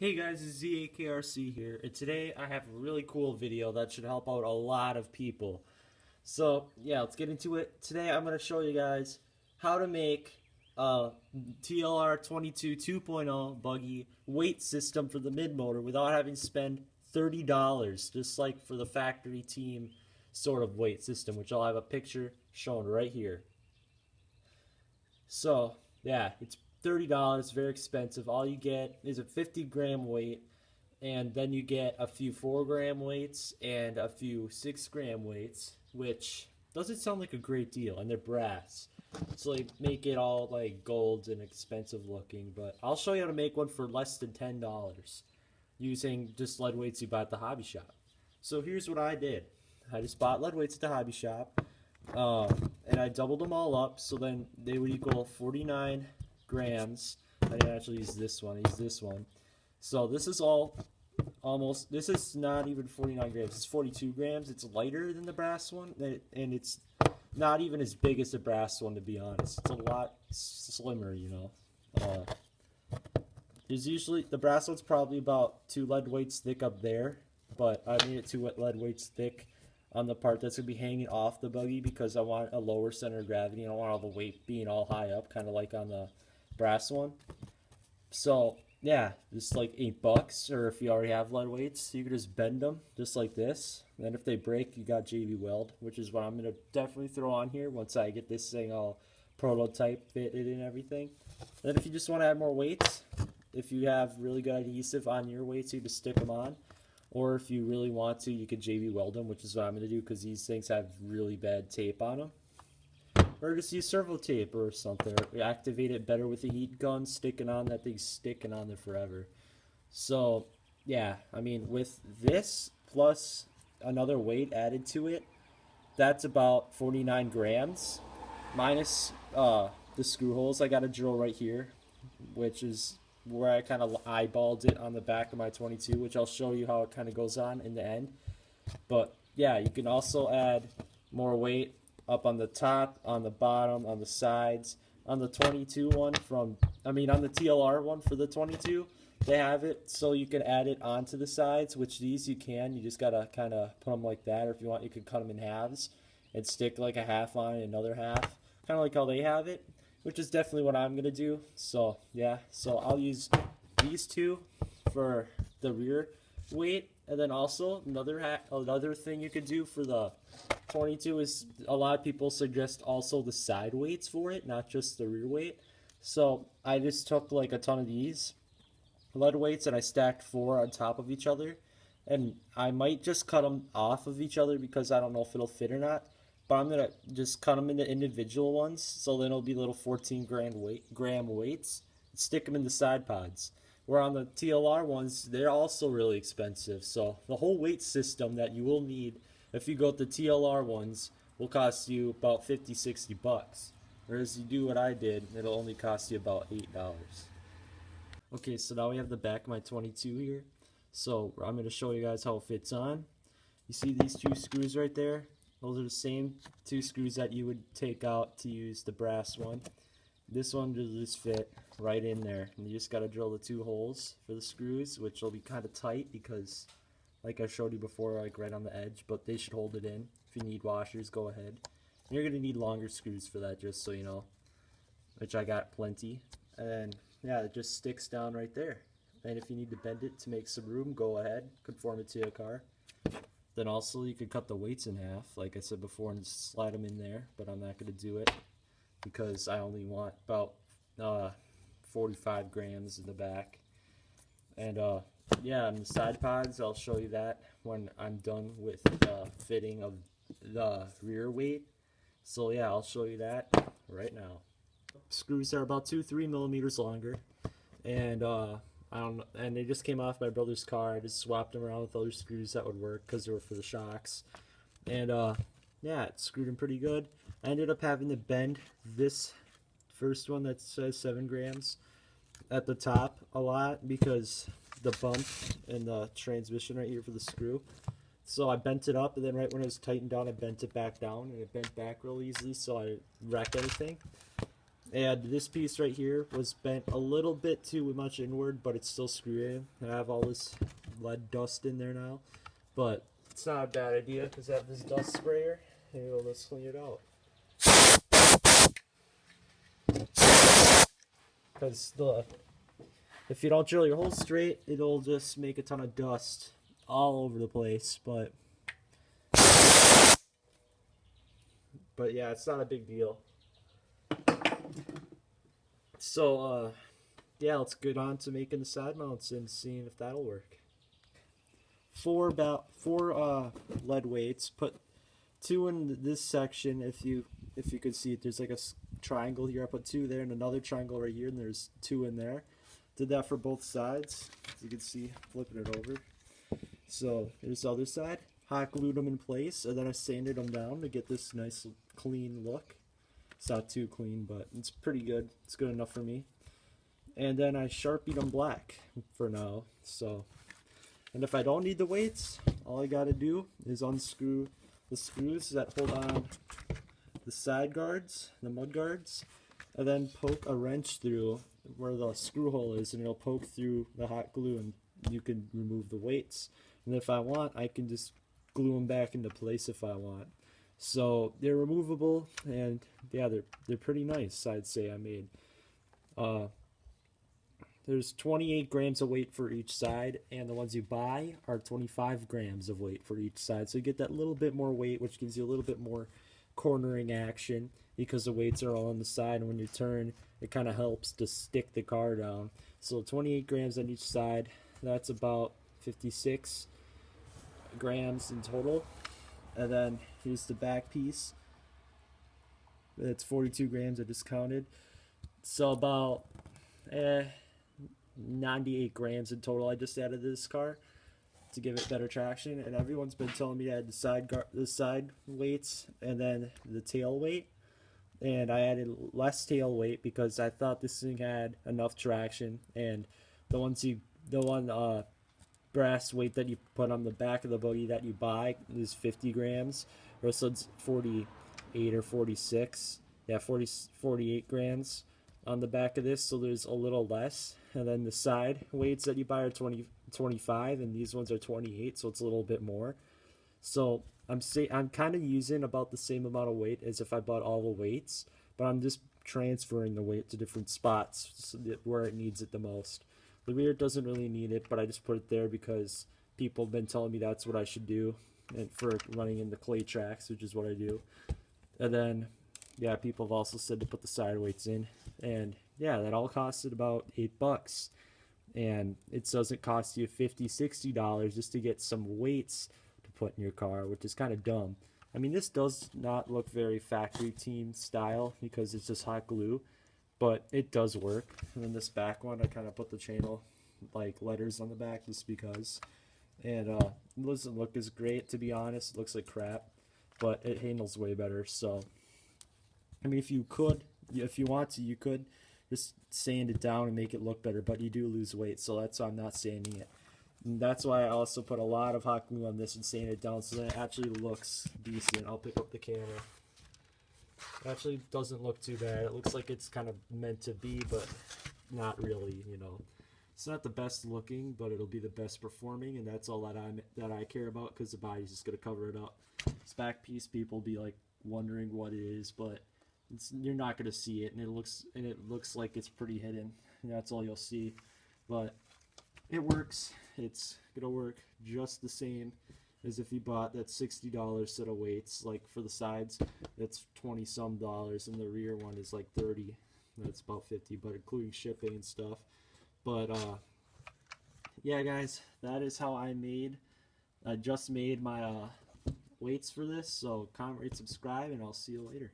Hey guys, it's Z.A.K here, and today I have a really cool video that should help out a lot of people. So, yeah, let's get into it. Today I'm going to show you guys how to make a TLR 22 2.0 buggy weight system for the mid-motor without having to spend $30, just like for the factory team sort of weight system, which I'll have a picture shown right here. So, yeah, it's $30, very expensive. All you get is a 50-gram weight, and then you get a few 4-gram weights and a few 6-gram weights, which doesn't sound like a great deal, and they're brass. So they make it all like gold and expensive looking, but I'll show you how to make one for less than $10 using just lead weights you buy at the hobby shop. So here's what I did. I just bought lead weights at the hobby shop, and I doubled them all up, so then they would equal 49 grams. I didn't actually use this one, I used this one. So this is all almost, this is not even 49 grams, it's 42 grams. It's lighter than the brass one, and it's not even as big as the brass one, to be honest. It's a lot slimmer, you know. There's usually, the brass one's probably about 2 lead weights thick up there, but I made it 2 lead weights thick on the part that's going to be hanging off the buggy because I want a lower center of gravity. I don't want all the weight being all high up, kind of like on the brass one. So, yeah, just like $8, or if you already have lead weights, you can just bend them just like this. And then if they break, you got JB Weld, which is what I'm going to definitely throw on here once I get this thing all prototype fitted and everything. Then if you just want to add more weights, if you have really good adhesive on your weights, you just stick them on. Or if you really want to, you could JB Weld them, which is what I'm going to do because these things have really bad tape on them. Or just use servo tape or something. Or activate it better with a heat gun, sticking on that thing's sticking on there forever. So, yeah, I mean, with this plus another weight added to it, that's about 49 grams. Minus the screw holes I got to drill right here, which is where I kind of eyeballed it on the back of my 22, which I'll show you how it kind of goes on in the end. But yeah, you can also add more weight up on the top, on the bottom, on the sides. On the 22 one on the TLR one for the 22, they have it so you can add it onto the sides, which these you can. You just gotta kind of put them like that, or if you want, you could cut them in halves and stick like a half on and another half, kind of like how they have it, which is definitely what I'm gonna do. So yeah, so I'll use these two for the rear weight, and then also another thing you could do for the 22 is a lot of people suggest also the side weights for it, not just the rear weight. So I just took like a ton of these lead weights and I stacked 4 on top of each other, and I might just cut them off of each other because I don't know if it'll fit or not. But I'm gonna just cut them into individual ones, so then it'll be little 14-gram weights. Stick them in the side pods. Where on the TLR ones, they're also really expensive. So the whole weight system that you will need if you go with the TLR ones will cost you about 50, 60 bucks. Whereas you do what I did, it'll only cost you about $8. Okay, so now we have the back of my 22 here. So I'm going to show you guys how it fits on. You see these 2 screws right there? Those are the same 2 screws that you would take out to use the brass one. This one will just fit right in there. And you just got to drill the 2 holes for the screws, which will be kind of tight because, like I showed you before, like right on the edge, but they should hold it in. If you need washers, go ahead. And you're going to need longer screws for that, just so you know, which I got plenty. And yeah, it just sticks down right there. And if you need to bend it to make some room, go ahead, conform it to your car. Then also you could cut the weights in half, like I said before, and just slide them in there, but I'm not going to do it because I only want about 45 grams in the back. And yeah, on the side pods, I'll show you that when I'm done with the fitting of the rear weight. So yeah, I'll show you that right now. Screws are about 2-3 millimeters longer, and I don't know, and they just came off my brother's car. I just swapped them around with other screws that would work because they were for the shocks. And yeah, it screwed them pretty good. I ended up having to bend this first one that says 7 grams at the top a lot because the bump in the transmission right here for the screw. So I bent it up, and then right when it was tightened down, I bent it back down, and it bent back real easily, so I didn't wreck anything. And this piece right here was bent a little bit too much inward, but it's still screwed in. I have all this lead dust in there now, but it's not a bad idea because I have this dust sprayer and it'll just clean it out. Because if you don't drill your hole straight, it'll just make a ton of dust all over the place. But yeah, it's not a big deal. So yeah, let's get on to making the side mounts and seeing if that'll work. Four lead weights. Put 2 in this section. If you could see it, there's like a triangle here. I put 2 there and another triangle right here, and there's 2 in there. Did that for both sides. As you can see, flipping it over. So here's the other side. Hot glued them in place, and then I sanded them down to get this nice clean look. It's not too clean, but it's pretty good. It's good enough for me. And then I Sharpied them black for now. So, and if I don't need the weights, all I gotta do is unscrew the screws that hold on the side guards, the mud guards, and then poke a wrench through where the screw hole is, and it'll poke through the hot glue, and you can remove the weights. And if I want, I can just glue them back into place if I want. So they're removable, and yeah, they're pretty nice. I'd say I made. There's 28 grams of weight for each side, and the ones you buy are 25 grams of weight for each side. So you get that little bit more weight, which gives you a little bit more cornering action because the weights are all on the side, and when you turn, it kind of helps to stick the car down. So 28 grams on each side, that's about 56 grams in total. And then here's the back piece. It's 42 grams, I just counted. So about 98 grams in total I just added to this car to give it better traction. And everyone's been telling me to add the side weights and then the tail weight. And I added less tail weight because I thought this thing had enough traction. And the one brass weight that you put on the back of the buggy that you buy is 50 grams, or so it's 48 or 46. Yeah, 48 grams on the back of this, so there's a little less. And then the side weights that you buy are 25, and these ones are 28, so it's a little bit more. So I'm kind of using about the same amount of weight as if I bought all the weights, but I'm just transferring the weight to different spots so where it needs it the most. The rear doesn't really need it, but I just put it there because people have been telling me that's what I should do, and for running in the clay tracks, which is what I do. And then, yeah, people have also said to put the side weights in, and yeah, that all costed about $8, and it doesn't cost you $50-$60 just to get some weights to put in your car, which is kind of dumb. I mean, this does not look very factory team style because it's just hot glue, but it does work. And then this back one, I kind of put the channel like letters on the back just because. And it doesn't look as great, to be honest. It looks like crap, but it handles way better. So, I mean, if you want to, you could just sand it down and make it look better, but you do lose weight, so that's why I'm not sanding it. And that's why I also put a lot of hot glue on this and sand it down so that it actually looks decent. I'll pick up the camera. Actually doesn't look too bad. It looks like it's kind of meant to be, but not really, you know. It's not the best looking, but it'll be the best performing, and that's all that I care about, because the body's just going to cover it up. This back piece, people be like wondering what it is, but you're not going to see it, and it looks like it's pretty hidden, and that's all you'll see. But it works. It's going to work just the same as if you bought that $60 set of weights. Like for the sides, it's $20-some, and the rear one is like $30. That's about $50, but including shipping and stuff. But yeah, guys, that is how I just made my weights for this. So comment, rate, subscribe, and I'll see you later.